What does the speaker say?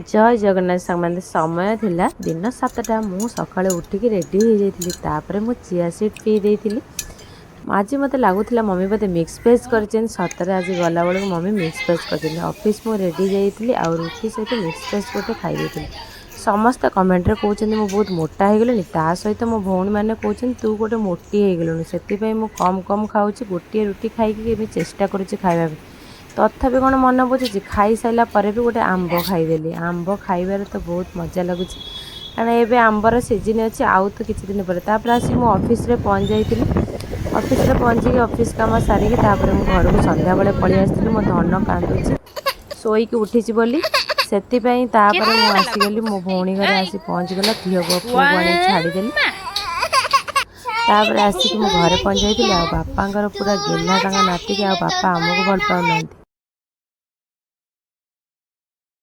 जय जगन्नाथ सामने समय थिला दिन 7टा मु सकाळे उठिक रेडी हो जाइली तापर मु चिया सीड पी देइली। आज मत लगुला मम्मी बोधे मिक्स वेज कर सतरे आज गला बेलू मम्मी मिक्स वेज कर ऑफिस मु रेडी जाइली आ रुटी सहित मिक्स वेज गोटे खाई समस्त कमेंट कहते मु बहुत मोटा हो गली ता सहित मो भौणी मैंने कहते तू गोटे मोटी हो गलुनी से मु कम कम खाऊँ गोटे रुटी खाई चेष्टा करुँच खाइबा तथापि कौन मन बुझी खाई सारा पर भी गोटे आंब खाईदेली। आंब खाइबार तो बहुत मजा लगुच कारण एबे आंबर सीजन अच्छे आउ तो किसी दिन पर आसी मु ऑफिस रे पहुँच जाइली। ऑफिस रे पहुँचिक ऑफिस काम सारिकी तापर मु घर को संध्या बेले पलि आसती मो धन कांदुची शोईकी उठी बोली से आसीगली मो भौणी घर आसी पहुँचीगला झील को पुआ आनी छाड़देली तापर आसिक मो घरे पहुँच जाइली। आ बापांकर पूरा गेला नातिक आ बापा आमको भल पाऊना।